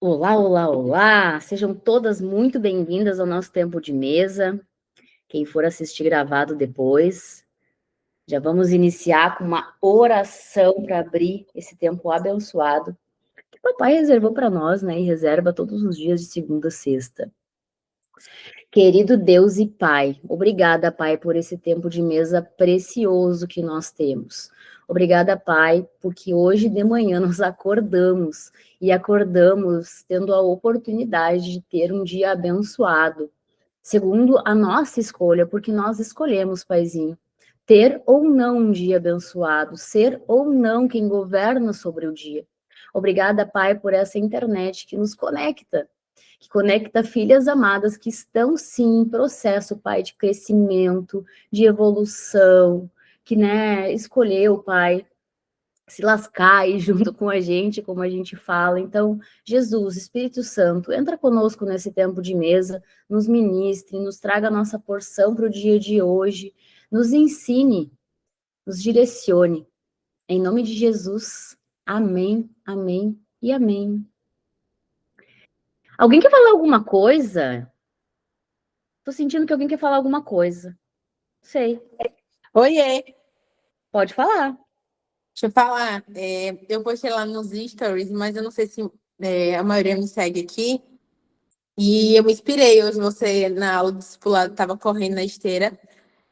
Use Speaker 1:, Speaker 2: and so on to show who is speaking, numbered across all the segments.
Speaker 1: Olá, olá, olá! Sejam todas muito bem-vindas ao nosso tempo de mesa. Quem for assistir gravado depois, já vamos iniciar com uma oração para abrir esse tempo abençoado que o Papai reservou para nós, né? E reserva todos os dias de segunda a sexta. Querido Deus e Pai, obrigada, Pai, por esse tempo de mesa precioso que nós temos. Obrigada, Pai, porque hoje de manhã nós acordamos e acordamos tendo a oportunidade de ter um dia abençoado, segundo a nossa escolha, porque nós escolhemos, Paizinho, ter ou não um dia abençoado, ser ou não quem governa sobre o dia. Obrigada, Pai, por essa internet que conecta filhas amadas que estão, sim, em processo, Pai, de crescimento, de evolução, que, né, escolheu, Pai, se lascar aí junto com a gente, como a gente fala. Então, Jesus, Espírito Santo, entra conosco nesse tempo de mesa, nos ministre, nos traga a nossa porção para o dia de hoje, nos ensine, nos direcione. Em nome de Jesus, amém, amém e amém. Alguém quer falar alguma coisa? Tô sentindo que alguém quer falar alguma coisa. Sei.
Speaker 2: Oiê,
Speaker 1: Pode falar.
Speaker 2: deixa eu falar. Eu postei lá nos stories, mas eu não sei se a maioria me segue aqui. E eu me inspirei hoje, você na aula do discipulado estava correndo na esteira.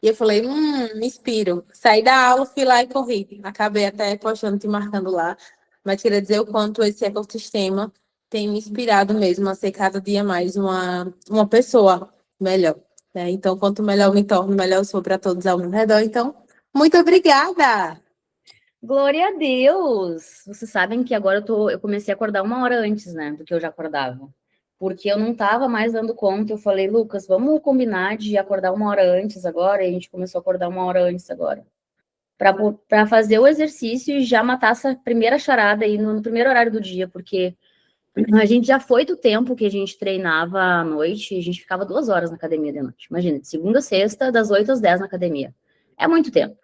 Speaker 2: E eu falei, me inspiro. Saí da aula, fui lá e corri. Acabei até postando, te marcando lá. Mas queria dizer o quanto esse ecossistema tem me inspirado mesmo a ser cada dia mais uma pessoa melhor, né? Então, quanto melhor eu me torno, melhor eu sou para todos ao meu redor. Então, muito obrigada!
Speaker 1: Glória a Deus! Vocês sabem que agora eu comecei a acordar 1 hora antes, né, do que eu já acordava. Porque eu não estava mais dando conta. Eu falei, Lucas, vamos combinar de acordar 1 hora antes agora. E a gente começou a acordar 1 hora antes agora. Para fazer o exercício e já matar essa primeira charada aí no primeiro horário do dia, porque a gente já foi do tempo que a gente treinava à noite, a gente ficava 2 horas na academia de noite. Imagina, de segunda a sexta, das 8 às 10 na academia. É muito tempo.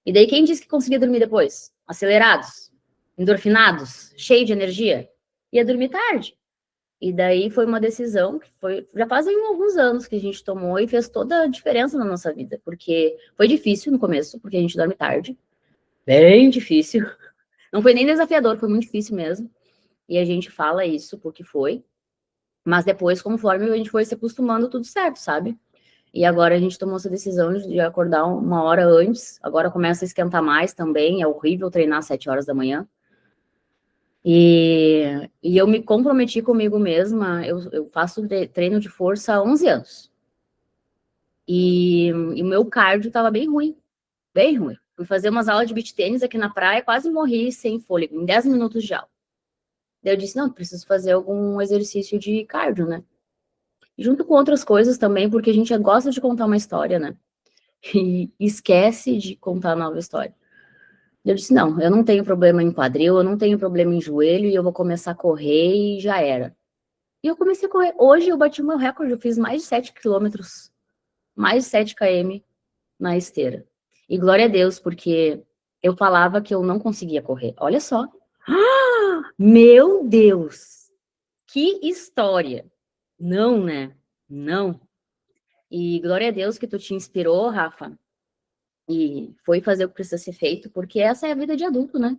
Speaker 1: E daí quem disse que conseguia dormir depois? Acelerados, endorfinados, cheio de energia. Ia dormir tarde. E daí foi uma decisão que já fazem alguns anos que a gente tomou e fez toda a diferença na nossa vida, porque foi difícil no começo, porque a gente dorme tarde. Bem difícil. Não foi nem desafiador, foi muito difícil mesmo. E a gente fala isso porque foi. Mas depois, conforme a gente foi se acostumando, tudo certo, sabe? E agora a gente tomou essa decisão de acordar 1 hora antes. Agora começa a esquentar mais também. É horrível treinar às 7 horas da manhã. E eu me comprometi comigo mesma. Eu faço treino de força há 11 anos. E o meu cardio estava bem ruim. Bem ruim. Fui fazer umas aulas de beach tênis aqui na praia, quase morri sem fôlego, em 10 minutos de aula. Daí eu disse, não, preciso fazer algum exercício de cardio, né? Junto com outras coisas também, porque a gente gosta de contar uma história, né? E esquece de contar a nova história. Eu disse, não, eu não tenho problema em quadril, eu não tenho problema em joelho, e eu vou começar a correr e já era. E eu comecei a correr. Hoje eu bati o meu recorde, eu fiz mais de 7 quilômetros, mais de 7 km na esteira. E glória a Deus, porque eu falava que eu não conseguia correr. Olha só. Ah, meu Deus! Que história! Não, né? Não. E glória a Deus que tu te inspirou, Rafa, e foi fazer o que precisa ser feito, porque essa é a vida de adulto, né?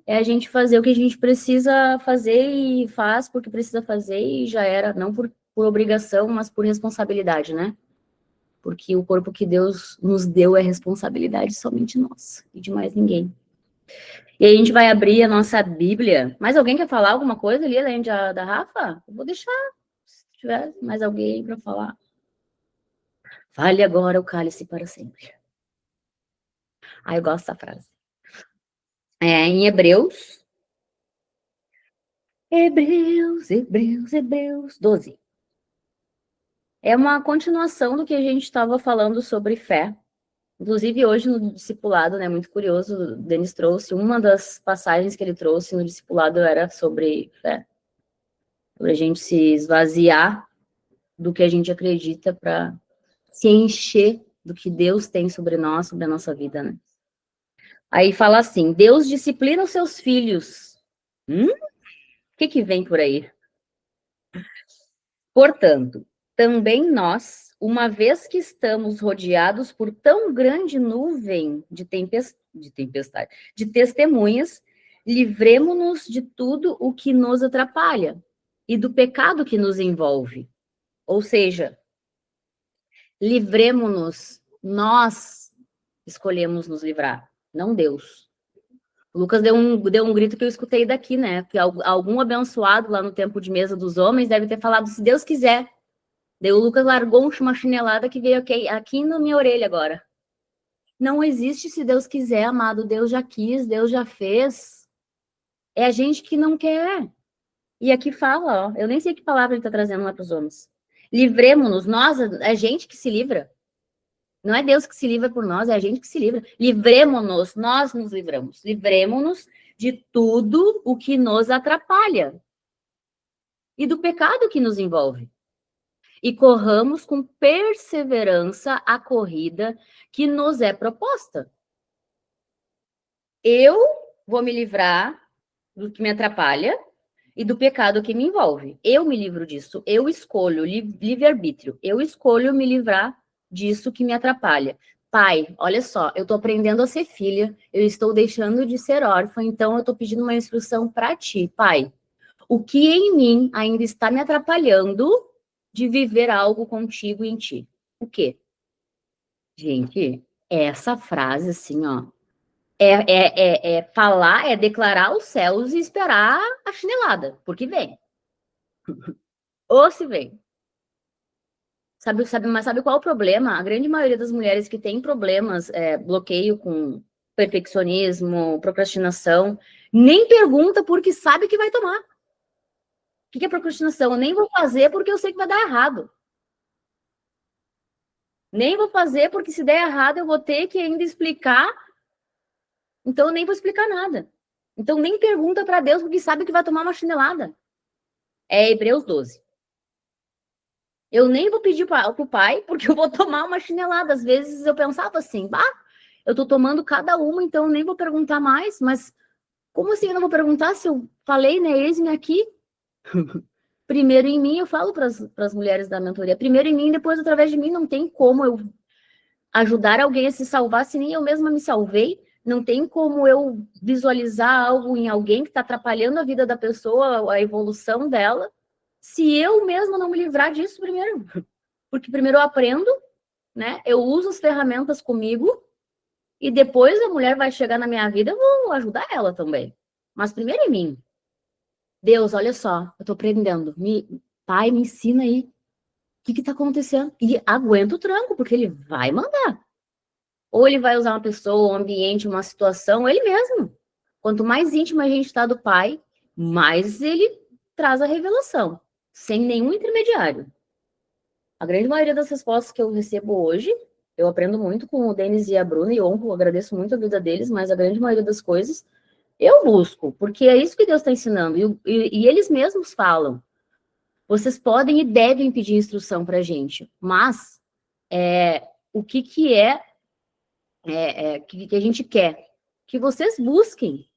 Speaker 1: É a gente fazer o que a gente precisa fazer e faz porque precisa fazer e já era, não por obrigação, mas por responsabilidade, né? Porque o corpo que Deus nos deu é responsabilidade somente nossa e de mais ninguém. E aí a gente vai abrir a nossa Bíblia. Mais alguém quer falar alguma coisa ali, além da Rafa? Eu vou deixar, se tiver mais alguém para falar. Fale agora o cálice para sempre. Ah, eu gosto dessa frase. Em Hebreus 12. É uma continuação do que a gente estava falando sobre fé. Inclusive, hoje no discipulado, né, muito curioso, o Denis trouxe, uma das passagens que ele trouxe no discipulado era sobre fé. Sobre a gente se esvaziar do que a gente acredita para se encher do que Deus tem sobre nós, sobre a nossa vida, né? Aí fala assim, Deus disciplina os seus filhos. O que vem por aí? Portanto, também nós, uma vez que estamos rodeados por tão grande nuvem de testemunhas, livremo-nos de tudo o que nos atrapalha e do pecado que nos envolve. Ou seja, livremo-nos, nós escolhemos nos livrar, não Deus. O Lucas deu um grito que eu escutei daqui, né? Que algum abençoado lá no tempo de mesa dos homens deve ter falado, se Deus quiser. Daí o Lucas largou uma chinelada que veio aqui na minha orelha agora. Não existe se Deus quiser, amado. Deus já quis, Deus já fez. É a gente que não quer. E aqui fala, ó, eu nem sei que palavra ele está trazendo lá para os homens. Livremos-nos, nós, é a gente que se livra. Não é Deus que se livra por nós, é a gente que se livra. Livremos-nos, nós nos livramos. Livremos-nos de tudo o que nos atrapalha e do pecado que nos envolve. E corramos com perseverança a corrida que nos é proposta. Eu vou me livrar do que me atrapalha e do pecado que me envolve. Eu me livro disso. Eu escolho livre-arbítrio. Eu escolho me livrar disso que me atrapalha. Pai, olha só, eu estou aprendendo a ser filha, eu estou deixando de ser órfã, então eu estou pedindo uma instrução para ti, pai. O que em mim ainda está me atrapalhando de viver algo contigo e em ti? O quê? Gente, essa frase, assim, ó, é falar, é declarar os céus e esperar a chinelada, porque vem. Ou se vem. Mas sabe qual é o problema? A grande maioria das mulheres que tem problemas, bloqueio com perfeccionismo, procrastinação, nem pergunta porque sabe que vai tomar. O que é procrastinação? Eu nem vou fazer porque eu sei que vai dar errado. Nem vou fazer porque se der errado eu vou ter que ainda explicar. Então eu nem vou explicar nada. Então nem pergunta para Deus porque sabe que vai tomar uma chinelada. É Hebreus 12. Eu nem vou pedir para o pai porque eu vou tomar uma chinelada. Às vezes eu pensava assim, eu tô tomando cada uma, então eu nem vou perguntar mais. Mas como assim eu não vou perguntar se eu falei, né? Eis-me aqui. Primeiro em mim, eu falo para as mulheres da mentoria. Primeiro em mim, depois através de mim. Não tem como eu ajudar alguém a se salvar se nem eu mesma me salvei. Não tem como eu visualizar algo em alguém que está atrapalhando a vida da pessoa, a evolução dela, se eu mesma não me livrar disso primeiro. Porque primeiro eu aprendo, né? Eu uso as ferramentas comigo e depois a mulher vai chegar na minha vida, eu vou ajudar ela também. Mas primeiro em mim. Deus, olha só, eu tô aprendendo. Pai, me ensina aí. O que está acontecendo? E aguenta o tranco, porque ele vai mandar. Ou ele vai usar uma pessoa, um ambiente, uma situação, ele mesmo. Quanto mais íntimo a gente está do pai, mais ele traz a revelação, sem nenhum intermediário. A grande maioria das respostas que eu recebo hoje, eu aprendo muito com o Denis e a Bruna, e honro, agradeço muito a vida deles, mas a grande maioria das coisas eu busco, porque é isso que Deus está ensinando. E eles mesmos falam. Vocês podem e devem pedir instrução para a gente, mas o que a gente quer? Que vocês busquem.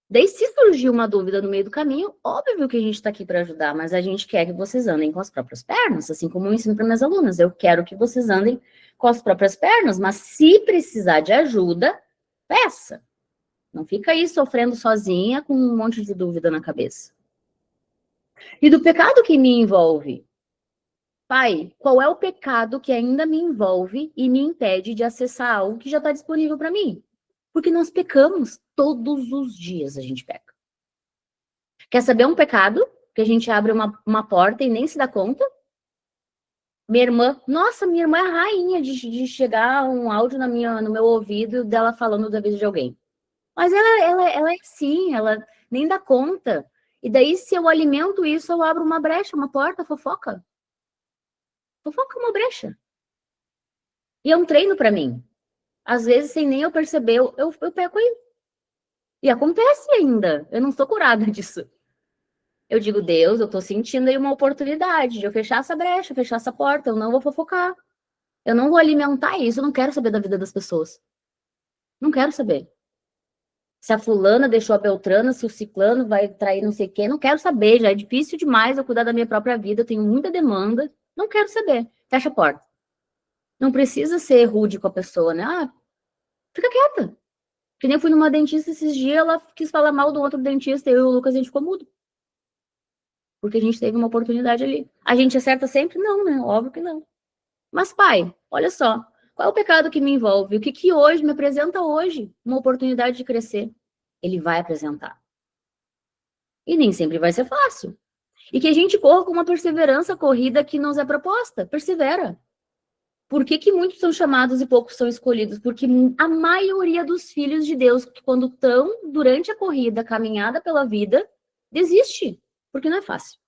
Speaker 1: Daí, se surgir uma dúvida no meio do caminho, óbvio que a gente está aqui para ajudar, mas a gente quer que vocês andem com as próprias pernas, assim como eu ensino para minhas alunas. Eu quero que vocês andem com as próprias pernas, mas se precisar de ajuda, peça. Não fica aí sofrendo sozinha com um monte de dúvida na cabeça. E do pecado que me envolve? Pai, qual é o pecado que ainda me envolve e me impede de acessar algo que já está disponível para mim? Porque nós pecamos todos os dias, a gente peca. Quer saber um pecado? Que a gente abre uma porta e nem se dá conta? Minha irmã é rainha de chegar um áudio no meu ouvido dela falando da vida de alguém. Mas ela é assim, ela nem dá conta. E daí, se eu alimento isso, eu abro uma brecha, uma porta, fofoca. Fofoca é uma brecha. E é um treino para mim. Às vezes, sem nem eu perceber, eu peco aí. E acontece ainda. Eu não sou curada disso. Eu digo, Deus, eu tô sentindo aí uma oportunidade de eu fechar essa brecha, fechar essa porta. Eu não vou fofocar. Eu não vou alimentar isso. Eu não quero saber da vida das pessoas. Não quero saber. Se a fulana deixou a beltrana, se o ciclano vai trair não sei o quê, não quero saber, já é difícil demais eu cuidar da minha própria vida, eu tenho muita demanda, não quero saber. Fecha a porta. Não precisa ser rude com a pessoa, né? Ah, fica quieta. Que nem eu fui numa dentista esses dias, ela quis falar mal do outro dentista, eu e o Lucas, a gente ficou mudo. Porque a gente teve uma oportunidade ali. A gente acerta sempre? Não, né? Óbvio que não. Mas, pai, olha só. Qual é o pecado que me envolve? O que que hoje me apresenta hoje? Uma oportunidade de crescer. Ele vai apresentar. E nem sempre vai ser fácil. E que a gente corra com uma perseverança corrida que nos é proposta. Persevera. Por que que muitos são chamados e poucos são escolhidos? Porque a maioria dos filhos de Deus, quando estão durante a corrida, caminhada pela vida, desiste. Porque não é fácil.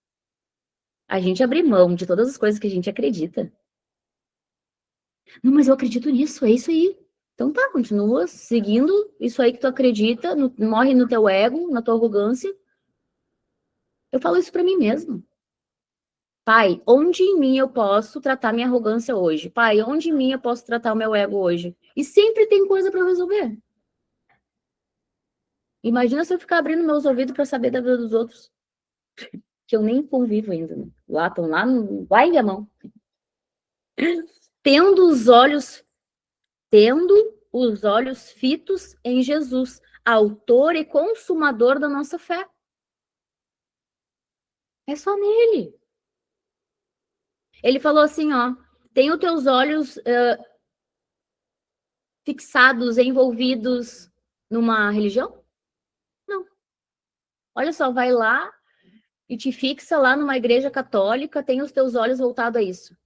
Speaker 1: A gente abrir mão de todas as coisas que a gente acredita. Não, mas eu acredito nisso, é isso aí. Então tá, continua seguindo isso aí que tu acredita, morre no teu ego, na tua arrogância. Eu falo isso pra mim mesmo. Pai, onde em mim eu posso tratar minha arrogância hoje? Pai, onde em mim eu posso tratar o meu ego hoje? E sempre tem coisa pra resolver. Imagina se eu ficar abrindo meus ouvidos pra saber da vida dos outros. Que eu nem convivo ainda. Né? Lá, estão lá, vai minha mão. Tendo os olhos fitos em Jesus, autor e consumador da nossa fé. É só nele. Ele falou assim, ó, tem os teus olhos fixados, envolvidos numa religião? Não. Olha só, vai lá e te fixa lá numa igreja católica, tem os teus olhos voltados a isso.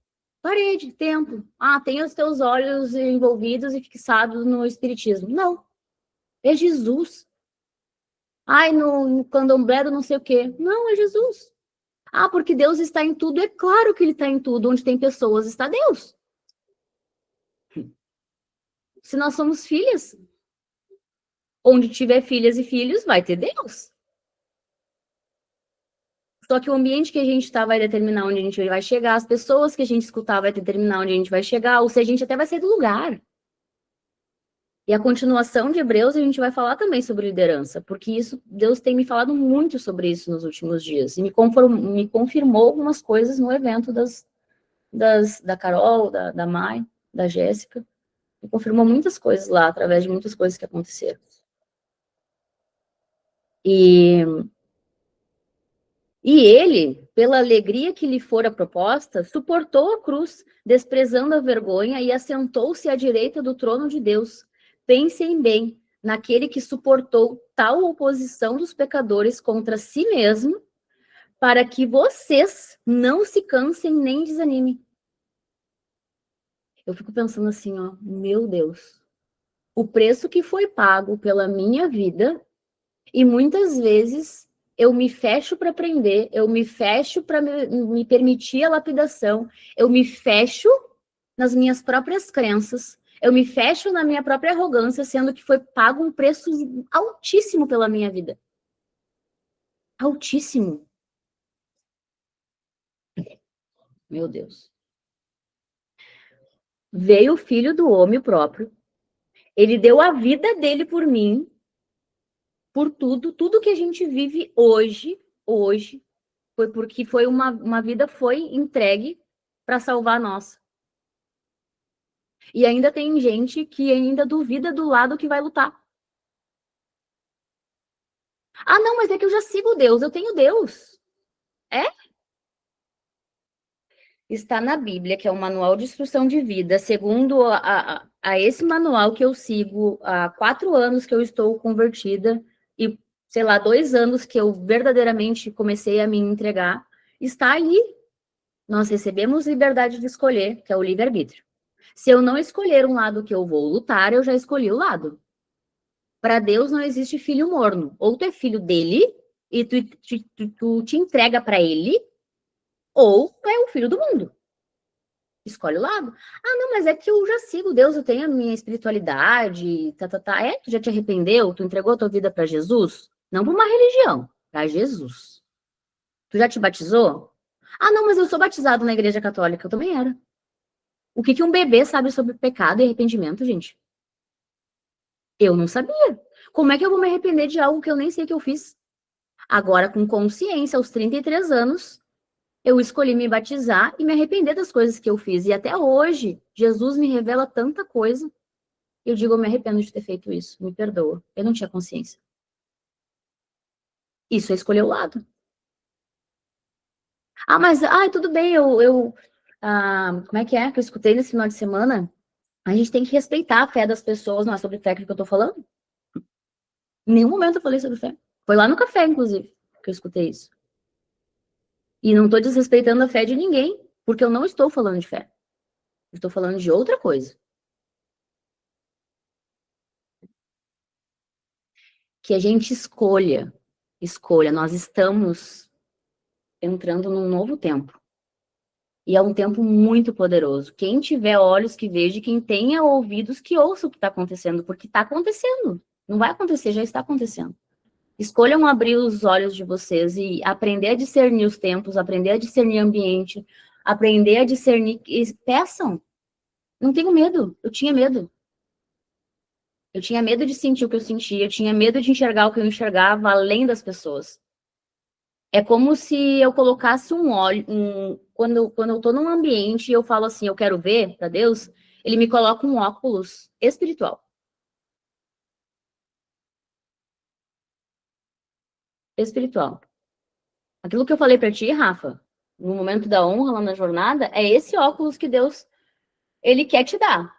Speaker 1: Parede, templo. Ah, tem os teus olhos envolvidos e fixados no espiritismo. Não. É Jesus. Ai, no candomblé do não sei o quê. Não, é Jesus. Ah, porque Deus está em tudo. É claro que ele está em tudo. Onde tem pessoas, está Deus. Se nós somos filhas, onde tiver filhas e filhos, vai ter Deus. Só que o ambiente que a gente está vai determinar onde a gente vai chegar, as pessoas que a gente escutar vai determinar onde a gente vai chegar, ou se a gente até vai sair do lugar. E a continuação de Hebreus, a gente vai falar também sobre liderança, porque isso, Deus tem me falado muito sobre isso nos últimos dias, e me confirmou algumas coisas no evento da Carol, da Mai, da Jéssica, me confirmou muitas coisas lá, através de muitas coisas que aconteceram. E ele, pela alegria que lhe fora proposta, suportou a cruz, desprezando a vergonha, e assentou-se à direita do trono de Deus. Pensem bem naquele que suportou tal oposição dos pecadores contra si mesmo, para que vocês não se cansem nem desanimem. Eu fico pensando assim, ó, meu Deus, o preço que foi pago pela minha vida, e muitas vezes eu me fecho para aprender, eu me fecho para me permitir a lapidação, eu me fecho nas minhas próprias crenças, eu me fecho na minha própria arrogância, sendo que foi pago um preço altíssimo pela minha vida. Altíssimo. Meu Deus. Veio o Filho do Homem próprio, ele deu a vida dele por mim, por tudo que a gente vive hoje, foi porque foi uma vida foi entregue para salvar a nossa. E ainda tem gente que ainda duvida do lado que vai lutar. Ah, não, mas é que eu já sigo Deus, eu tenho Deus. É? Está na Bíblia, que é um manual de instrução de vida. Segundo a esse manual que eu sigo há 4 anos que eu estou convertida e, sei lá, 2 anos que eu verdadeiramente comecei a me entregar, está ali. Nós recebemos liberdade de escolher, que é o livre-arbítrio. Se eu não escolher um lado que eu vou lutar, eu já escolhi o lado. Para Deus não existe filho morno. Ou tu é filho dele e tu te entrega para ele, ou tu é o filho do mundo. Escolhe o lado. Ah, não, mas é que eu já sigo Deus, eu tenho a minha espiritualidade, É, tu já te arrependeu? Tu entregou a tua vida para Jesus? Não para uma religião, para Jesus. Tu já te batizou? Ah, não, mas eu sou batizado na igreja católica, eu também era. O que um bebê sabe sobre pecado e arrependimento, gente? Eu não sabia. Como é que eu vou me arrepender de algo que eu nem sei que eu fiz? Agora, com consciência, aos 33 anos, eu escolhi me batizar e me arrepender das coisas que eu fiz. E até hoje, Jesus me revela tanta coisa. Eu digo, eu me arrependo de ter feito isso. Me perdoa. Eu não tinha consciência. Isso é escolher o lado. Ah, mas, tudo bem, como é que eu escutei nesse final de semana? A gente tem que respeitar a fé das pessoas. Não é sobre fé que eu tô falando? Em nenhum momento eu falei sobre fé. Foi lá no café, inclusive, que eu escutei isso. E não tô desrespeitando a fé de ninguém, porque eu não estou falando de fé. Eu estou falando de outra coisa. Que a gente escolha. Nós estamos entrando num novo tempo. E é um tempo muito poderoso. Quem tiver olhos que veja, quem tenha ouvidos que ouça o que está acontecendo, porque está acontecendo. Não vai acontecer, já está acontecendo. Escolham abrir os olhos de vocês e aprender a discernir os tempos, aprender a discernir o ambiente, aprender a discernir. Peçam. Não tenho medo. Eu tinha medo. Eu tinha medo de sentir o que eu sentia, eu tinha medo de enxergar o que eu enxergava além das pessoas. É como se eu colocasse um óleo, quando eu tô num ambiente e eu falo assim, eu quero ver para Deus, ele me coloca um óculos espiritual. Espiritual. Aquilo que eu falei para ti, Rafa, no momento da honra lá na jornada, é esse óculos que Deus, ele quer te dar.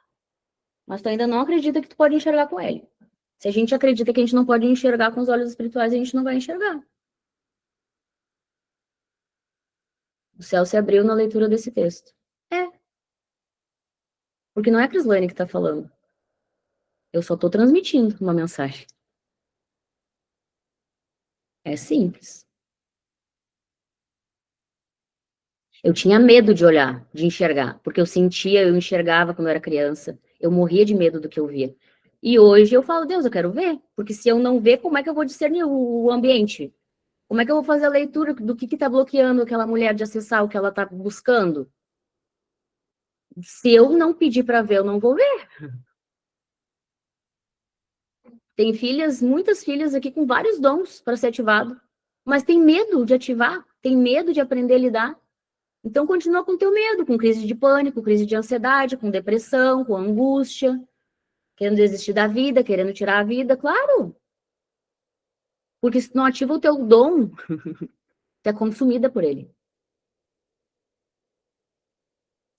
Speaker 1: Mas tu ainda não acredita que tu pode enxergar com ele. Se a gente acredita que a gente não pode enxergar com os olhos espirituais, a gente não vai enxergar. O céu se abriu na leitura desse texto. É, porque não é a Crislane que está falando. Eu só estou transmitindo uma mensagem. É simples. Eu tinha medo de olhar, de enxergar, porque eu enxergava quando eu era criança. Eu morria de medo do que eu via. E hoje eu falo, Deus, eu quero ver, porque se eu não ver, como é que eu vou discernir o ambiente? Como é que eu vou fazer a leitura do que está bloqueando aquela mulher de acessar o que ela está buscando? Se eu não pedir para ver, eu não vou ver. Tem filhas, muitas filhas aqui com vários dons para ser ativado, mas tem medo de ativar, tem medo de aprender a lidar. Então continua com teu medo, com crise de pânico, crise de ansiedade, com depressão, com angústia, querendo desistir da vida, querendo tirar a vida, claro. Porque se não ativa o teu dom, tu é consumida por ele.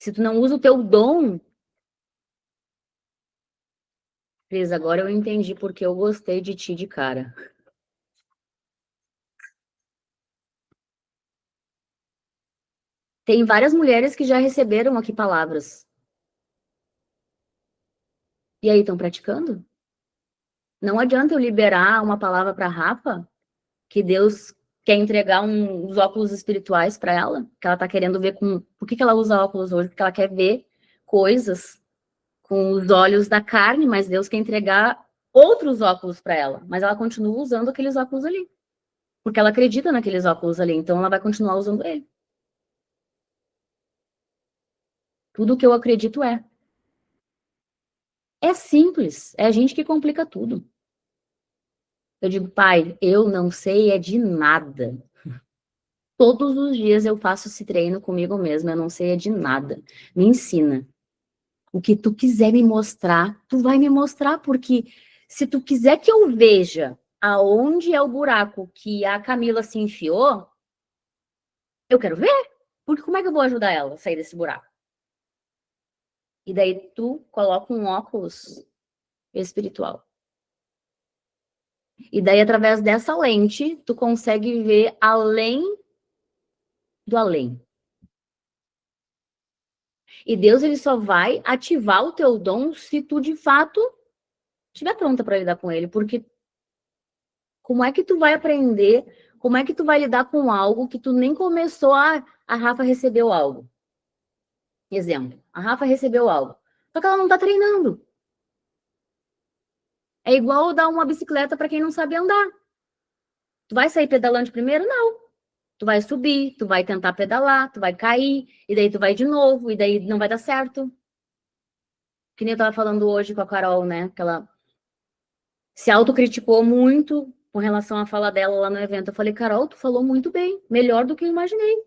Speaker 1: Se tu não usa o teu dom, Cris, agora eu entendi porque eu gostei de ti de cara. Tem várias mulheres que já receberam aqui palavras. E aí, estão praticando? Não adianta eu liberar uma palavra para Rafa, que Deus quer entregar uns óculos espirituais para ela, que ela tá querendo ver com... Por que ela usa óculos hoje? Porque ela quer ver coisas com os olhos da carne, mas Deus quer entregar outros óculos para ela. Mas ela continua usando aqueles óculos ali. Porque ela acredita naqueles óculos ali, então ela vai continuar usando ele. Tudo que eu acredito é. É simples, é a gente que complica tudo. Eu digo, pai, eu não sei é de nada. Todos os dias eu faço esse treino comigo mesma, eu não sei é de nada. Me ensina. O que tu quiser me mostrar, tu vai me mostrar, porque se tu quiser que eu veja aonde é o buraco que a Camila se enfiou, eu quero ver. Porque como é que eu vou ajudar ela a sair desse buraco? E daí tu coloca um óculos espiritual. E daí, através dessa lente, tu consegue ver além do além. E Deus, ele só vai ativar o teu dom se tu, de fato, estiver pronta para lidar com ele. Porque como é que tu vai aprender, como é que tu vai lidar com algo que tu nem começou a Rafa recebeu algo? Exemplo, a Rafa recebeu algo. Só que ela não tá treinando. É igual dar uma bicicleta para quem não sabe andar. Tu vai sair pedalando primeiro? Não. Tu vai subir, tu vai tentar pedalar, tu vai cair, e daí tu vai de novo, e daí não vai dar certo. Que nem eu tava falando hoje com a Carol, né? Que ela se autocriticou muito com relação à fala dela lá no evento. Eu falei, Carol, tu falou muito bem, melhor do que eu imaginei.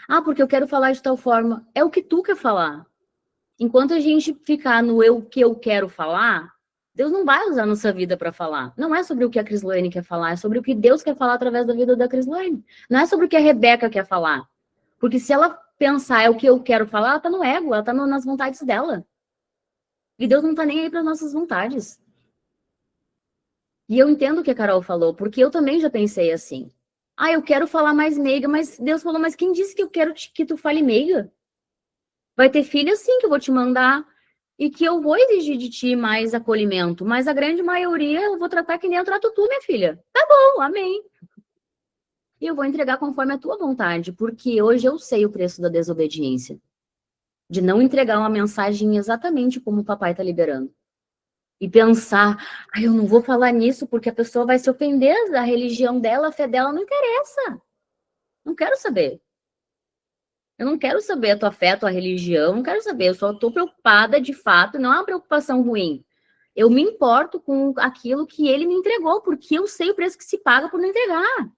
Speaker 1: Ah, porque eu quero falar de tal forma. É o que tu quer falar. Enquanto a gente ficar no eu que eu quero falar, Deus não vai usar a nossa vida para falar. Não é sobre o que a Crislane quer falar, é sobre o que Deus quer falar através da vida da Crislane. Não é sobre o que a Rebeca quer falar. Porque se ela pensar é o que eu quero falar, ela tá no ego, ela tá nas vontades dela. E Deus não tá nem aí para nossas vontades. E eu entendo o que a Carol falou, porque eu também já pensei assim. Ah, eu quero falar mais meiga, mas Deus falou, mas quem disse que eu quero que tu fale meiga? Vai ter filho sim que eu vou te mandar e que eu vou exigir de ti mais acolhimento, mas a grande maioria eu vou tratar que nem eu trato tu, minha filha. Tá bom, amém. E eu vou entregar conforme a tua vontade, porque hoje eu sei o preço da desobediência, de não entregar uma mensagem exatamente como o papai tá liberando. E pensar, ah, eu não vou falar nisso porque a pessoa vai se ofender, a religião dela, a fé dela, não interessa. Não quero saber. Eu não quero saber a tua fé, a tua religião, não quero saber. Eu só estou preocupada de fato, não é uma preocupação ruim. Eu me importo com aquilo que ele me entregou, porque eu sei o preço que se paga por não entregar.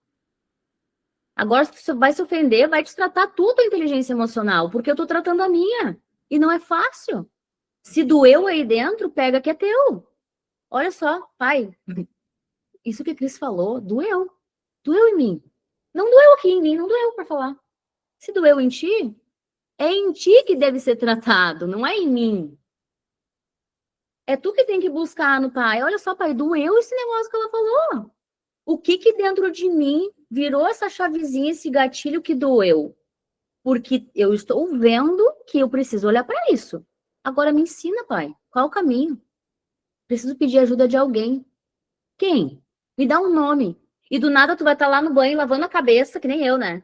Speaker 1: Agora, se você vai se ofender, vai destratar tudo a inteligência emocional, porque eu estou tratando a minha. E não é fácil. Se doeu aí dentro, pega que é teu. Olha só, pai, isso que a Cris falou, doeu. Doeu em mim. Não doeu aqui em mim, não doeu para falar. Se doeu em ti, é em ti que deve ser tratado, não é em mim. É tu que tem que buscar no pai. Olha só, pai, doeu esse negócio que ela falou. O que que dentro de mim virou essa chavezinha, esse gatilho que doeu? Porque eu estou vendo que eu preciso olhar para isso. Agora me ensina, pai. Qual o caminho? Preciso pedir ajuda de alguém. Quem? Me dá um nome. E do nada tu vai estar lá no banho lavando a cabeça, que nem eu, né?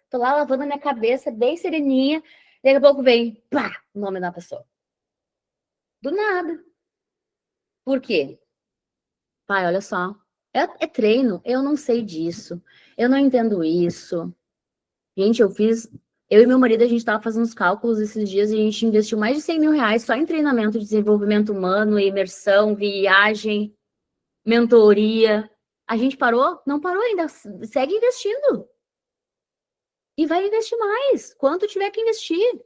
Speaker 1: Tô lá lavando a minha cabeça, bem sereninha. Daqui a pouco vem, pá, o nome da pessoa. Do nada. Por quê? Pai, olha só. É treino, eu não sei disso. Eu não entendo isso. Gente, eu e meu marido, a gente estava fazendo os cálculos esses dias e a gente investiu mais de 100 mil reais só em treinamento de desenvolvimento humano, imersão, viagem, mentoria. A gente parou? Não parou ainda. Segue investindo. E vai investir mais. Quanto tiver que investir.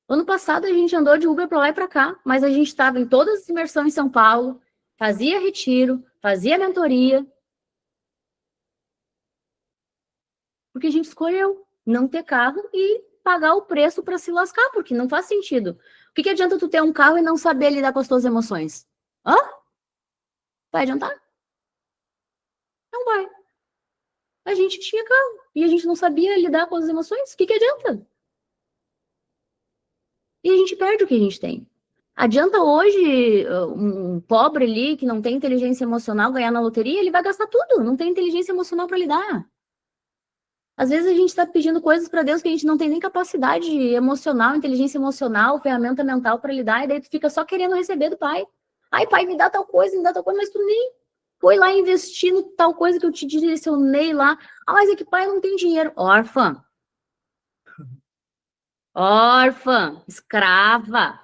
Speaker 1: Ano passado a gente andou de Uber para lá e para cá, mas a gente estava em todas as imersões em São Paulo, fazia retiro, fazia mentoria, porque a gente escolheu não ter carro e pagar o preço para se lascar, porque não faz sentido. O que adianta tu ter um carro e não saber lidar com as tuas emoções? Hã? Vai adiantar? Não vai. A gente tinha carro e a gente não sabia lidar com as emoções. O que adianta? E a gente perde o que a gente tem. Adianta hoje um pobre ali que não tem inteligência emocional ganhar na loteria, ele vai gastar tudo, não tem inteligência emocional para lidar. Às vezes a gente está pedindo coisas para Deus que a gente não tem nem capacidade emocional, inteligência emocional, ferramenta mental para lidar, e daí tu fica só querendo receber do pai. Ai, pai, me dá tal coisa, mas tu nem foi lá investir no tal coisa que eu te direcionei lá. Ah, mas é que pai não tem dinheiro. Órfã. Órfã, escrava.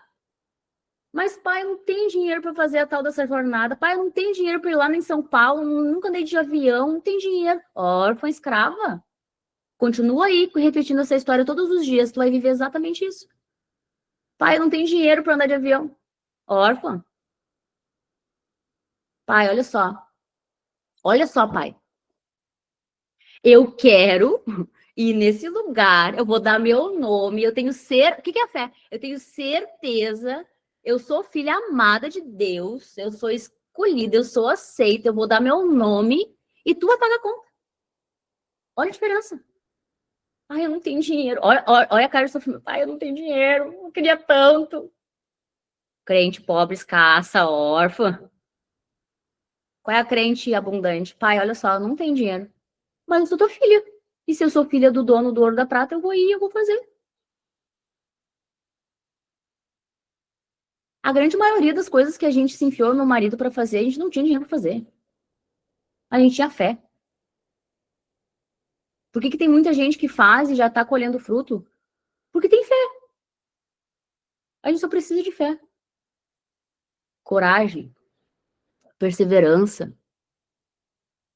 Speaker 1: Mas pai, não tem dinheiro para fazer a tal dessa jornada. Pai, não tem dinheiro para ir lá em São Paulo, nunca andei de avião, não tem dinheiro. Órfã, escrava. Continua aí repetindo essa história todos os dias, tu vai viver exatamente isso. Pai, não tem dinheiro para andar de avião. Órfã. Pai, olha só. Olha só, pai. Eu quero ir nesse lugar, eu vou dar meu nome, eu tenho O que é a fé? Eu tenho certeza, eu sou filha amada de Deus, eu sou escolhida, eu sou aceita, eu vou dar meu nome e tu vai pagar a conta. Olha a diferença. Ai, eu não tenho dinheiro. Olha a cara do sofrimento. Pai, eu não tenho dinheiro, eu queria tanto. Crente pobre, escassa, órfã. Qual é a crente abundante? Pai, olha só, não tem dinheiro. Mas eu sou tua filha. E se eu sou filha do dono do ouro da prata, eu vou ir, eu vou fazer. A grande maioria das coisas que a gente se enfiou meu marido para fazer, a gente não tinha dinheiro para fazer. A gente tinha fé. Por que tem muita gente que faz e já tá colhendo fruto? Porque tem fé. A gente só precisa de fé. Coragem. Perseverança.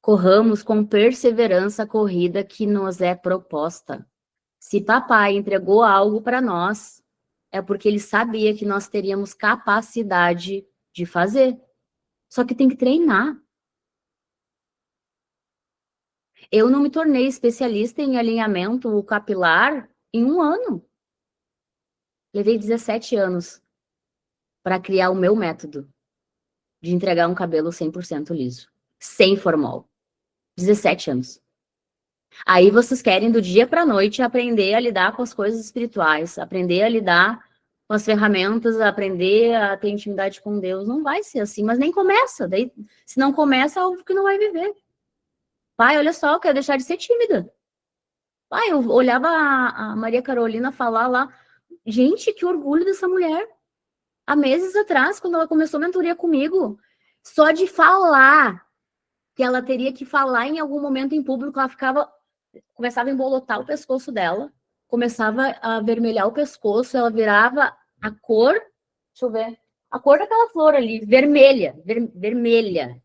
Speaker 1: Corramos com perseverança a corrida que nos é proposta. Se papai entregou algo para nós, é porque ele sabia que nós teríamos capacidade de fazer. Só que tem que treinar. Eu não me tornei especialista em alinhamento capilar em um ano. Levei 17 anos para criar o meu método de entregar um cabelo 100% liso, sem formol. 17 anos. Aí vocês querem do dia para a noite aprender a lidar com as coisas espirituais, aprender a lidar com as ferramentas, aprender a ter intimidade com Deus. Não vai ser assim, mas nem começa. Daí, se não começa, é óbvio que não vai viver. Pai, olha só, eu quero deixar de ser tímida. Pai, eu olhava a Maria Carolina falar lá. Gente, que orgulho dessa mulher. Há meses atrás, quando ela começou a mentoria comigo, só de falar que ela teria que falar em algum momento em público, ela começava a embolotar o pescoço dela, começava a vermelhar o pescoço, ela virava a cor, deixa eu ver, a cor daquela flor ali, vermelha, vermelha.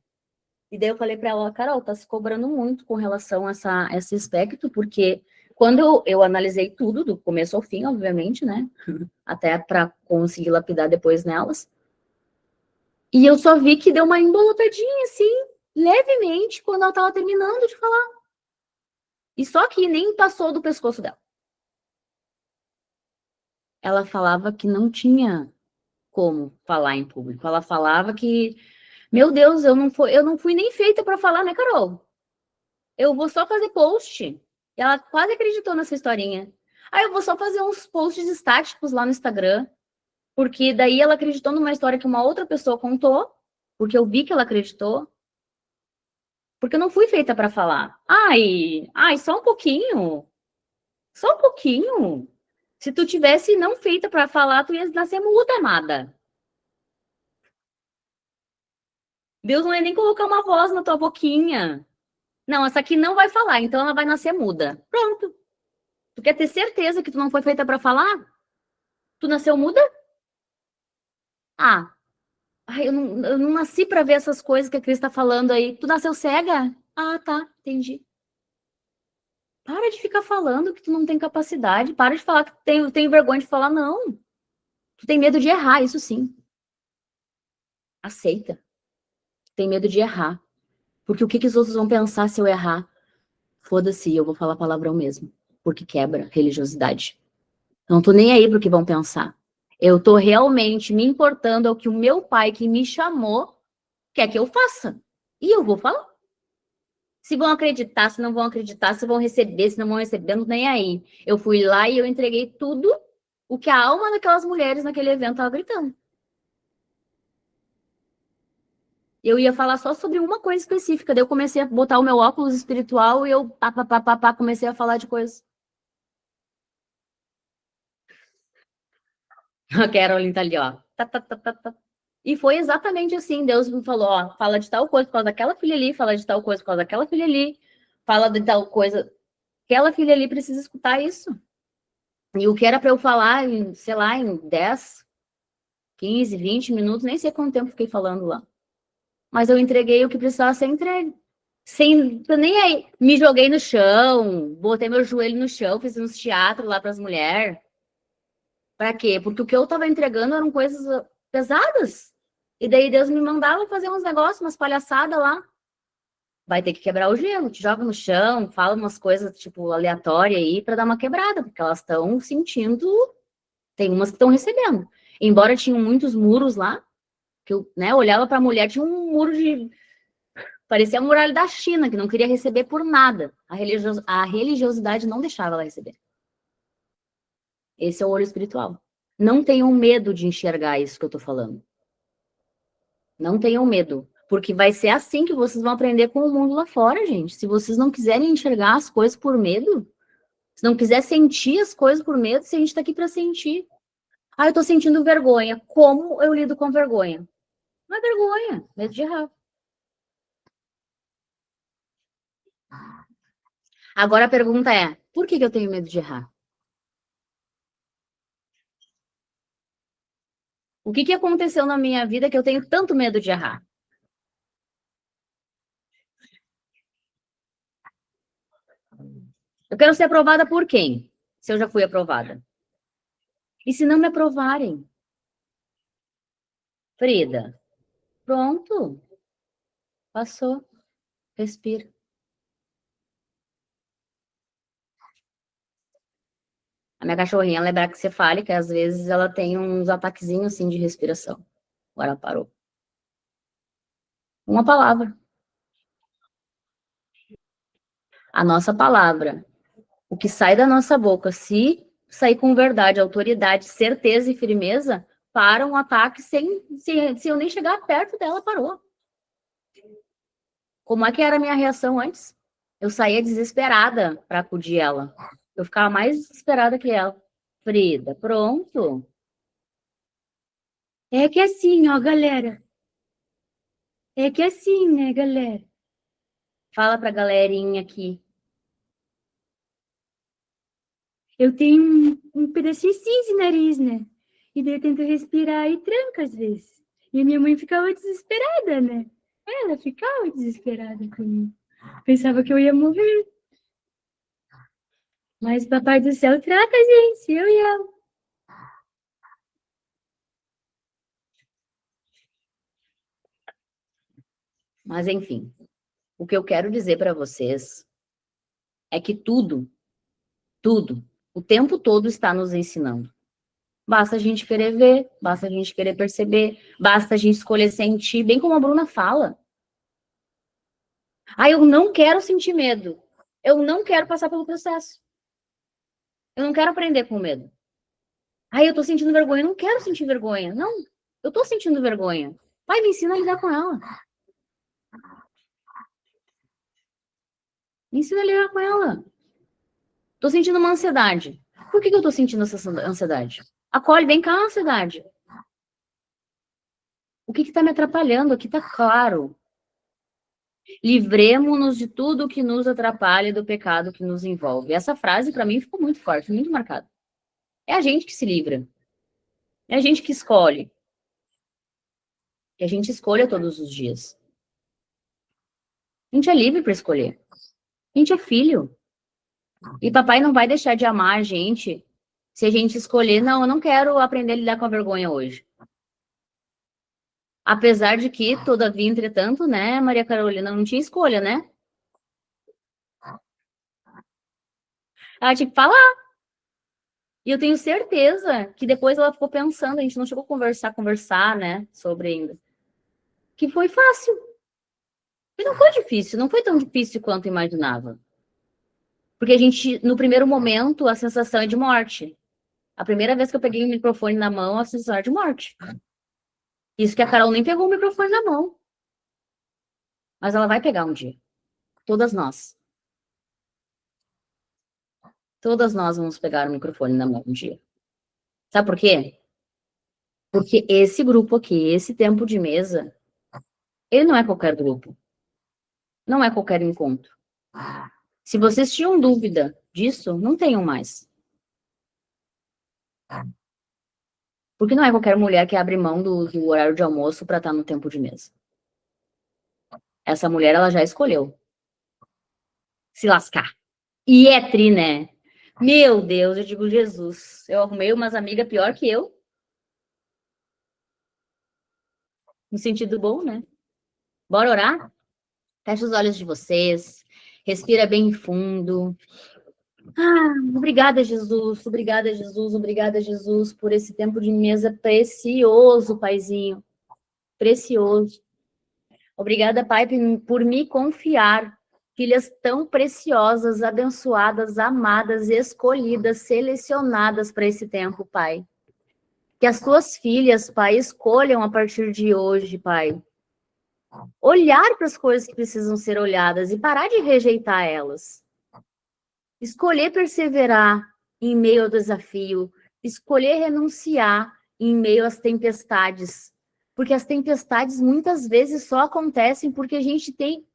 Speaker 1: E daí eu falei para ela, Carol, tá se cobrando muito com relação a esse aspecto, porque quando eu analisei tudo, do começo ao fim, obviamente, né, até para conseguir lapidar depois nelas, e eu só vi que deu uma embolotadinha, assim, levemente, quando ela tava terminando de falar. E só que nem passou do pescoço dela. Ela falava que não tinha como falar em público. Ela falava que, meu Deus, eu não fui nem feita para falar, né, Carol? Eu vou só fazer post. E ela quase acreditou nessa historinha. Aí eu vou só fazer uns posts estáticos lá no Instagram, porque daí ela acreditou numa história que uma outra pessoa contou, porque eu vi que ela acreditou, porque eu não fui feita para falar. Ai, só um pouquinho. Só um pouquinho. Se tu tivesse não feita para falar, tu ia nascer muda, amada. Deus não ia nem colocar uma voz na tua boquinha. Não, essa aqui não vai falar, então ela vai nascer muda. Pronto. Tu quer ter certeza que tu não foi feita para falar? Tu nasceu muda? Ah, eu não nasci para ver essas coisas que a Cris está falando aí. Tu nasceu cega? Ah, tá, entendi. Para de ficar falando que tu não tem capacidade. Para de falar que tem vergonha de falar, não. Tu tem medo de errar, isso sim. Aceita. Tem medo de errar. Porque o que os outros vão pensar se eu errar? Foda-se, eu vou falar palavrão mesmo. Porque quebra religiosidade. Não tô nem aí pro que vão pensar. Eu tô realmente me importando ao que o meu pai, que me chamou, quer que eu faça. E eu vou falar. Se vão acreditar, se não vão acreditar, se vão receber, se não vão receber, não tô nem aí. Eu fui lá e eu entreguei tudo o que a alma daquelas mulheres naquele evento tava gritando. Eu ia falar só sobre uma coisa específica, daí eu comecei a botar o meu óculos espiritual e eu comecei a falar de coisas. A Carolyn tá ali, ó. Tá. E foi exatamente assim, Deus me falou, ó, fala de tal coisa por causa daquela filha ali, fala de tal coisa por causa daquela filha ali, fala de tal coisa, aquela filha ali precisa escutar isso. E o que era para eu falar em, sei lá, em 10, 15, 20 minutos, nem sei quanto tempo fiquei falando lá. Mas eu entreguei o que precisava ser entregue. Sem, tô nem aí. Me joguei no chão, botei meu joelho no chão, fiz uns teatros lá para as mulheres. Para quê? Porque o que eu tava entregando eram coisas pesadas. E daí Deus me mandava fazer uns negócios, umas palhaçadas lá. Vai ter que quebrar o gelo, te joga no chão, fala umas coisas, tipo, aleatórias aí para dar uma quebrada, porque elas estão sentindo, tem umas que estão recebendo. Embora tinham muitos muros lá, que eu, né, olhava para a mulher, tinha um muro de parecia a muralha da China, que não queria receber por nada. A religiosidade não deixava ela receber. Esse é o olho espiritual. Não tenham medo de enxergar isso que eu tô falando. Não tenham medo. Porque vai ser assim que vocês vão aprender com o mundo lá fora, gente. Se vocês não quiserem enxergar as coisas por medo, se não quiser sentir as coisas por medo, se a gente tá aqui para sentir. Ah, eu tô sentindo vergonha. Como eu lido com vergonha? Não é vergonha, medo de errar. Agora a pergunta é: por que eu tenho medo de errar? O que aconteceu na minha vida que eu tenho tanto medo de errar? Eu quero ser aprovada por quem? Se eu já fui aprovada. E se não me aprovarem? Frida, pronto. Passou. Respira. A minha cachorrinha, ela é braquicefálica, às vezes ela tem uns ataquezinhos assim de respiração. Agora ela parou. Uma palavra. A nossa palavra. O que sai da nossa boca, se sair com verdade, autoridade, certeza e firmeza, para um ataque se eu nem chegar perto dela, parou. Como é que era a minha reação antes? Eu saía desesperada para acudir ela. Eu ficava mais desesperada que ela. Frida, pronto. É que assim, ó, galera. É que assim, né, galera? Fala pra galerinha aqui. Eu tenho um pedacinho assim de nariz, né? E daí eu tento respirar e tranca às vezes. E a minha mãe ficava desesperada, né? Ela ficava desesperada comigo. Pensava que eu ia morrer. Mas papai do céu trata a gente, eu e ela. Mas enfim, o que eu quero dizer para vocês é que tudo, o tempo todo está nos ensinando. Basta a gente querer ver, basta a gente querer perceber, basta a gente escolher sentir, bem como a Bruna fala. Ah, eu não quero sentir medo. Eu não quero passar pelo processo. Eu não quero aprender com medo. Ah, eu tô sentindo vergonha. Eu não quero sentir vergonha. Não, eu tô sentindo vergonha. Pai, me ensina a lidar com ela. Me ensina a lidar com ela. Tô sentindo uma ansiedade. Por que eu tô sentindo essa ansiedade? Acolhe, vem cá, ansiedade. O que tá me atrapalhando? Aqui tá claro. Livremo-nos de tudo que nos atrapalha e do pecado que nos envolve. Essa frase, para mim, ficou muito forte, muito marcada. É a gente que se livra. É a gente que escolhe. Que a gente escolha todos os dias. A gente é livre para escolher. A gente é filho. E papai não vai deixar de amar a gente se a gente escolher, não, eu não quero aprender a lidar com a vergonha hoje. Apesar de que, todavia, entretanto, né, Maria Carolina não tinha escolha, né? Ela tinha que falar. E eu tenho certeza que depois ela ficou pensando, a gente não chegou a conversar, né, sobre ainda. Que foi fácil. E não foi difícil, não foi tão difícil quanto imaginava. Porque a gente, no primeiro momento, a sensação é de morte. A primeira vez que eu peguei o microfone na mão, a sensação é de morte. Isso que a Carol nem pegou o microfone na mão. Mas ela vai pegar um dia. Todas nós. Todas nós vamos pegar o microfone na mão um dia. Sabe por quê? Porque esse grupo aqui, esse tempo de mesa, ele não é qualquer grupo. Não é qualquer encontro. Se vocês tinham dúvida disso, não tenham mais. Porque não é qualquer mulher que abre mão do horário de almoço para estar no tempo de mesa. Essa mulher, ela já escolheu se lascar. E é tri, né? Meu Deus, eu digo Jesus. Eu arrumei umas amigas pior que eu. No sentido bom, né? Bora orar? Fecha os olhos de vocês. Respira bem fundo. Ah, obrigada, Jesus. Obrigada, Jesus. Obrigada, Jesus, por esse tempo de mesa precioso, Paizinho. Precioso. Obrigada, Pai, por me confiar. Filhas tão preciosas, abençoadas, amadas, escolhidas, selecionadas para esse tempo, Pai. Que as tuas filhas, Pai, escolham a partir de hoje, Pai, olhar para as coisas que precisam ser olhadas e parar de rejeitar elas. Escolher perseverar em meio ao desafio, escolher renunciar em meio às tempestades, porque as tempestades muitas vezes só acontecem porque a gente tem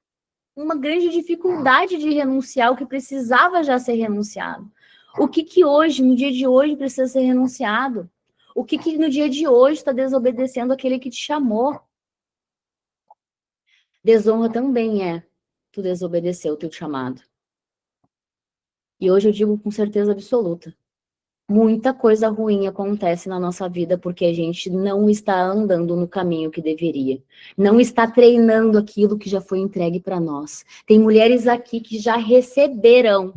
Speaker 1: uma grande dificuldade de renunciar o que precisava já ser renunciado. O que hoje, no dia de hoje, precisa ser renunciado? O que no dia de hoje está desobedecendo aquele que te chamou? Desonra também é tu desobedecer o teu chamado. E hoje eu digo com certeza absoluta, muita coisa ruim acontece na nossa vida porque a gente não está andando no caminho que deveria. Não está treinando aquilo que já foi entregue para nós. Tem mulheres aqui que já receberam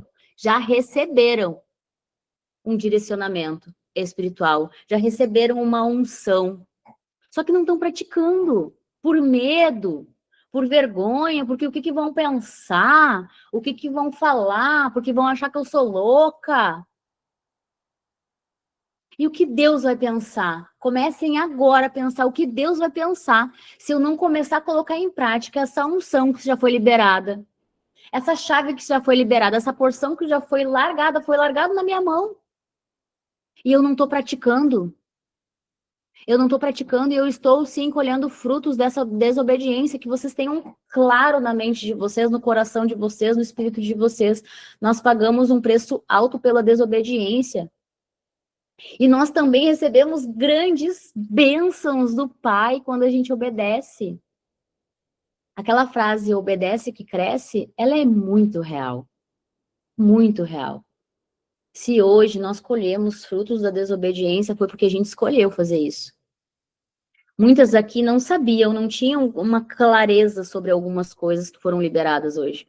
Speaker 1: um direcionamento espiritual, já receberam uma unção, só que não estão praticando por medo, por vergonha, porque o que que vão pensar, o que que vão falar, porque vão achar que eu sou louca. E o que Deus vai pensar? Comecem agora a pensar o que Deus vai pensar se eu não começar a colocar em prática essa unção que já foi liberada, essa chave que já foi liberada, essa porção que já foi largada na minha mão. E eu não estou praticando. Eu não estou praticando e eu estou sim colhendo frutos dessa desobediência, que vocês tenham claro na mente de vocês, no coração de vocês, no espírito de vocês. Nós pagamos um preço alto pela desobediência. E nós também recebemos grandes bênçãos do Pai quando a gente obedece. Aquela frase, obedece que cresce, ela é muito real. Muito real. Se hoje nós colhemos frutos da desobediência, foi porque a gente escolheu fazer isso. Muitas aqui não sabiam, não tinham uma clareza sobre algumas coisas que foram liberadas hoje.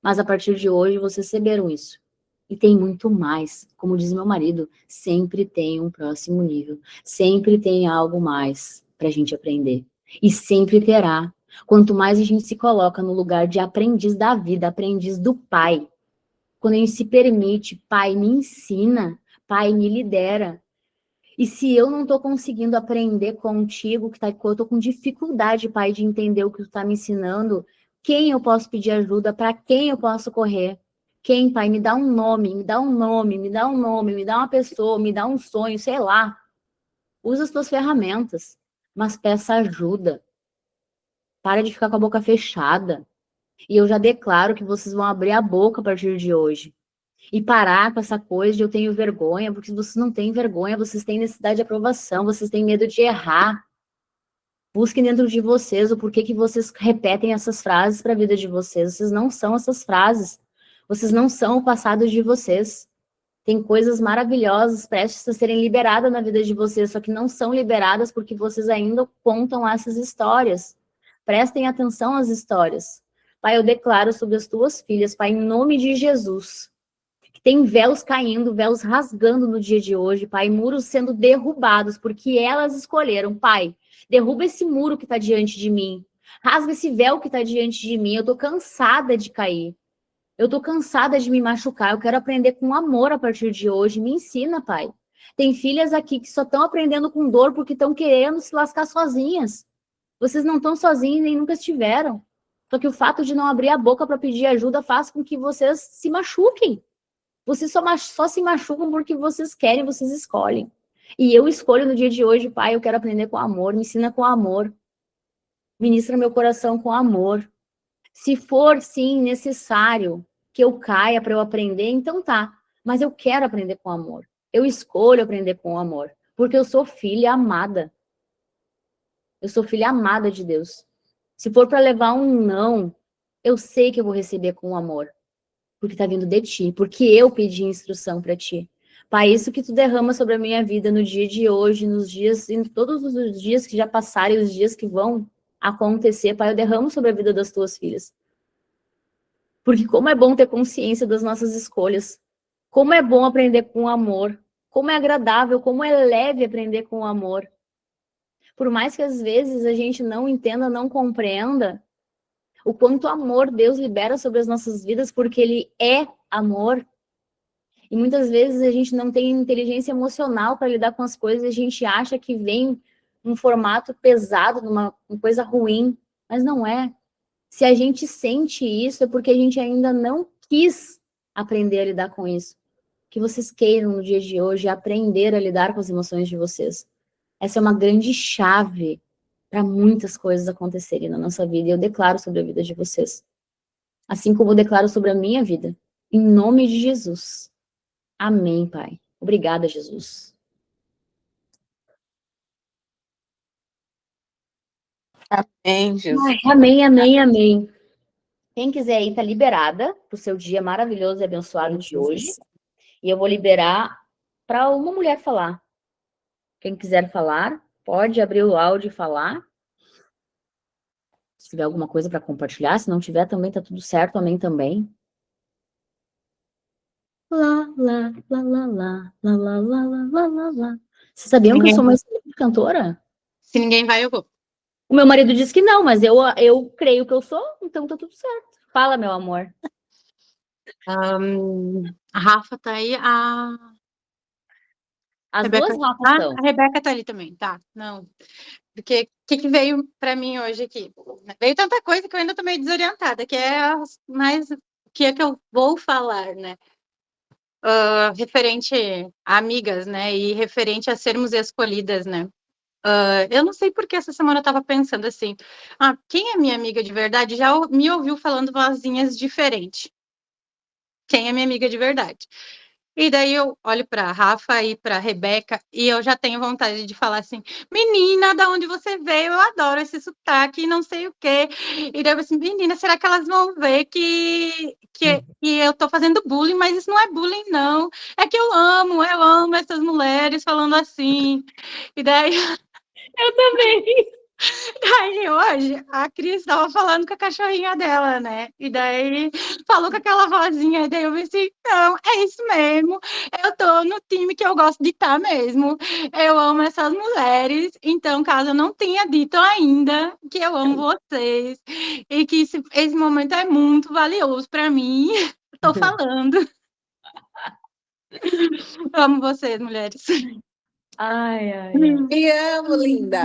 Speaker 1: Mas a partir de hoje vocês receberam isso. E tem muito mais. Como diz meu marido, sempre tem um próximo nível. Sempre tem algo mais para a gente aprender. E sempre terá. Quanto mais a gente se coloca no lugar de aprendiz da vida, aprendiz do Pai. Quando a gente se permite, Pai, me ensina, Pai, me lidera. E se eu não estou conseguindo aprender contigo, que eu estou com dificuldade, Pai, de entender o que tu está me ensinando, quem eu posso pedir ajuda, para quem eu posso correr? Quem, Pai, me dá um nome, me dá um nome, me dá um nome, me dá uma pessoa, me dá um sonho, sei lá. Usa as tuas ferramentas, mas peça ajuda. Para de ficar com a boca fechada. E eu já declaro que vocês vão abrir a boca a partir de hoje. E parar com essa coisa de eu tenho vergonha, porque vocês não têm vergonha, vocês têm necessidade de aprovação, vocês têm medo de errar. Busquem dentro de vocês o porquê que vocês repetem essas frases para a vida de vocês. Vocês não são essas frases. Vocês não são o passado de vocês. Tem coisas maravilhosas prestes a serem liberadas na vida de vocês, só que não são liberadas porque vocês ainda contam essas histórias. Prestem atenção às histórias. Pai, eu declaro sobre as tuas filhas, Pai, em nome de Jesus, que tem véus caindo, véus rasgando no dia de hoje, Pai, muros sendo derrubados, porque elas escolheram, Pai, derruba esse muro que está diante de mim, rasga esse véu que está diante de mim, eu tô cansada de cair, eu tô cansada de me machucar, eu quero aprender com amor a partir de hoje, me ensina, Pai. Tem filhas aqui que só estão aprendendo com dor porque estão querendo se lascar sozinhas. Vocês não estão sozinhos nem nunca estiveram. Só que o fato de não abrir a boca para pedir ajuda faz com que vocês se machuquem. Vocês só se machucam porque vocês querem, vocês escolhem. E eu escolho no dia de hoje, Pai, eu quero aprender com amor, me ensina com amor. Ministra meu coração com amor. Se for, sim, necessário que eu caia para eu aprender, então tá. Mas eu quero aprender com amor. Eu escolho aprender com amor. Porque eu sou filha amada. Eu sou filha amada de Deus. Se for para levar um não, eu sei que eu vou receber com amor. Porque tá vindo de ti, porque eu pedi instrução para ti. Pai, isso que tu derrama sobre a minha vida no dia de hoje, nos dias, em todos os dias que já passaram e os dias que vão acontecer, Pai, eu derramo sobre a vida das tuas filhas. Porque como é bom ter consciência das nossas escolhas. Como é bom aprender com amor. Como é agradável, como é leve aprender com amor. Por mais que às vezes a gente não entenda, não compreenda, o quanto amor Deus libera sobre as nossas vidas, porque Ele é amor. E muitas vezes a gente não tem inteligência emocional para lidar com as coisas, a gente acha que vem um formato pesado, uma coisa ruim, mas não é. Se a gente sente isso, é porque a gente ainda não quis aprender a lidar com isso. Que vocês queiram no dia de hoje aprender a lidar com as emoções de vocês. Essa é uma grande chave para muitas coisas acontecerem na nossa vida, e eu declaro sobre a vida de vocês. Assim como eu declaro sobre a minha vida. Em nome de Jesus. Amém, Pai. Obrigada, Jesus.
Speaker 2: Amém, Jesus.
Speaker 1: Ai, amém, amém, amém. Quem quiser ir, tá liberada pro seu dia maravilhoso e abençoado de hoje. E eu vou liberar para uma mulher falar. Quem quiser falar, pode abrir o áudio e falar. Se tiver alguma coisa para compartilhar, se não tiver também tá tudo certo, amém também. Lá, lá, lá, lá, lá, lá, lá, lá, lá, lá, lá. Vocês sabiam que eu sou uma excelente cantora?
Speaker 2: Se ninguém vai, eu vou.
Speaker 1: O meu marido disse que não, mas eu creio que eu sou, então tá tudo certo. Fala, meu amor.
Speaker 2: A Rafa tá aí,
Speaker 1: As
Speaker 2: Rebeca...
Speaker 1: duas Rafas estão.
Speaker 2: a Rebeca tá ali também, tá? Não. Porque o que veio para mim hoje aqui? Veio tanta coisa que eu ainda tô meio desorientada, que é mais o que é que eu vou falar, né? Referente a amigas, né? E referente a sermos escolhidas, né? Eu não sei porque essa semana eu estava pensando assim, quem é minha amiga de verdade já me ouviu falando vozinhas diferentes. Quem é minha amiga de verdade? E daí eu olho para a Rafa e para a Rebeca e eu já tenho vontade de falar assim, menina, da onde você veio? Eu adoro esse sotaque, não sei o quê. E daí eu assim, menina, será que elas vão ver que eu tô fazendo bullying? Mas isso não é bullying, não. É que eu amo essas mulheres falando assim. E daí...
Speaker 1: Eu também.
Speaker 2: Aí hoje a Cris estava falando com a cachorrinha dela, né? E daí falou com aquela vozinha, e daí eu pensei, não, é isso mesmo. Eu tô no time que eu gosto de estar mesmo. Eu amo essas mulheres. Então, caso eu não tenha dito ainda que eu amo vocês e que esse momento é muito valioso para mim, tô falando. Eu amo vocês, mulheres.
Speaker 1: Ai, ai, ai.
Speaker 2: Me amo, linda.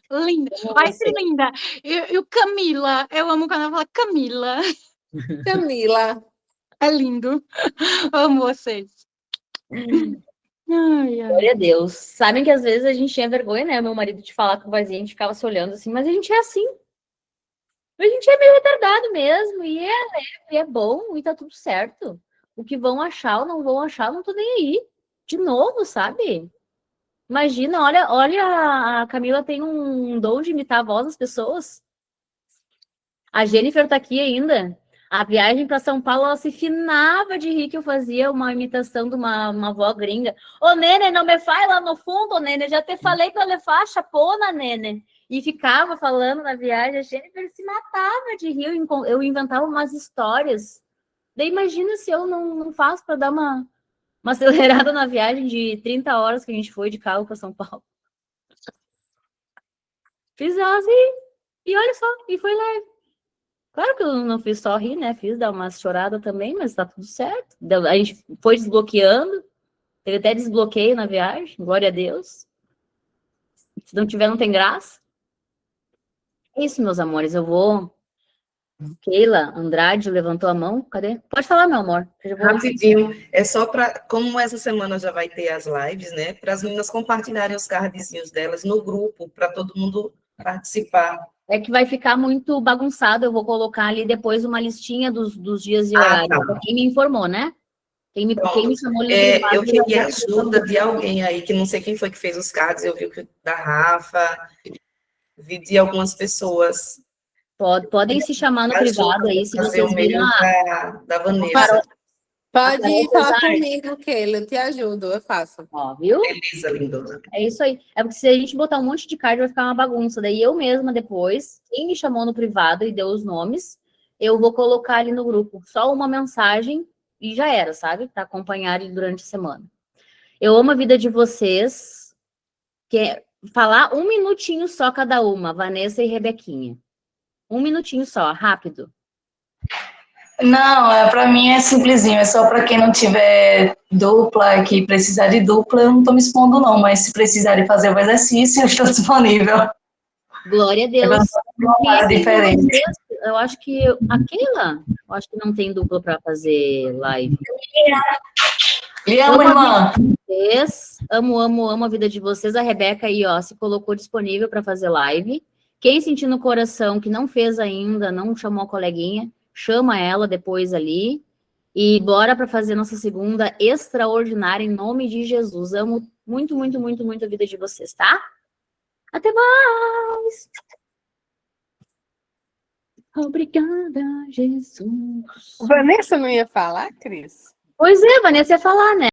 Speaker 2: Linda. Ai, que linda. E o Camila. Eu amo quando ela fala Camila. Camila. É lindo. Amo vocês. Ai, ai.
Speaker 1: Glória a Deus. Sabem que às vezes a gente tinha vergonha, né? Meu marido de falar com o vozinha, a gente ficava se olhando assim, mas a gente é assim. A gente é meio retardado mesmo, e é leve, e é bom, e tá tudo certo. O que vão achar ou não vão achar, não tô nem aí. De novo, sabe? Imagina, olha, a Camila tem um dom de imitar a voz das pessoas. A Jennifer tá aqui ainda. A viagem para São Paulo, ela se finava de rir que eu fazia uma imitação de uma avó gringa. Ô, Nene, não me faz lá no fundo, Nene. Já te falei para levar a chapona, Nene. E ficava falando na viagem. A Jennifer se matava de rir. Eu inventava umas histórias. Daí imagina se eu não faço para dar uma acelerada na viagem de 30 horas que a gente foi de carro para São Paulo. Fiz ela assim. E olha só, e foi leve. Claro que eu não fiz só rir, né? Fiz dar uma chorada também, mas tá tudo certo. A gente foi desbloqueando. Teve até desbloqueio na viagem, glória a Deus. Se não tiver, não tem graça. É isso, meus amores. Eu vou. Keila Andrade levantou a mão. Cadê? Pode falar, meu amor.
Speaker 3: Rapidinho, é só para, como essa semana já vai ter as lives, né? Para as meninas compartilharem os cardzinhos delas no grupo, para todo mundo participar.
Speaker 1: É que vai ficar muito bagunçado. Eu vou colocar ali depois uma listinha dos dias e horários.
Speaker 3: Tá.
Speaker 1: Quem me informou, né? Quem me chamou ali
Speaker 3: eu queria ajuda de alguém aí, que não sei quem foi que fez os cards, eu vi que da Rafa, vi de algumas pessoas.
Speaker 1: Podem se chamar no privado aí, se vocês viram
Speaker 3: da Vanessa.
Speaker 2: Pode falar comigo, Keila, eu te ajudo, eu faço.
Speaker 1: Ó, viu?
Speaker 3: Beleza, lindona.
Speaker 1: É isso aí. É porque se a gente botar um monte de card, vai ficar uma bagunça. Daí eu mesma, depois, quem me chamou no privado e deu os nomes, eu vou colocar ali no grupo. Só uma mensagem e já era, sabe? Para acompanhar ele durante a semana. Eu amo a vida de vocês. Falar um minutinho só cada uma, Vanessa e Rebequinha. Um minutinho só, rápido.
Speaker 4: Não, para mim é simplesinho, é só para quem não tiver dupla, que precisar de dupla, eu não estou me expondo não, mas se precisarem fazer o exercício, eu estou disponível.
Speaker 1: Glória a Deus.
Speaker 4: Diferente.
Speaker 1: Eu acho que aquela, eu acho que não tem dupla para fazer live.
Speaker 4: E amo, irmã.
Speaker 1: Amo a vida de vocês. A Rebeca aí, ó, se colocou disponível para fazer live. Quem sentir no coração que não fez ainda, não chamou a coleguinha, chama ela depois ali. E bora para fazer nossa segunda extraordinária em nome de Jesus. Amo muito, muito, muito, muito a vida de vocês, tá? Até mais! Obrigada, Jesus.
Speaker 2: Vanessa não ia falar, Cris?
Speaker 1: Pois é, Vanessa ia falar, né?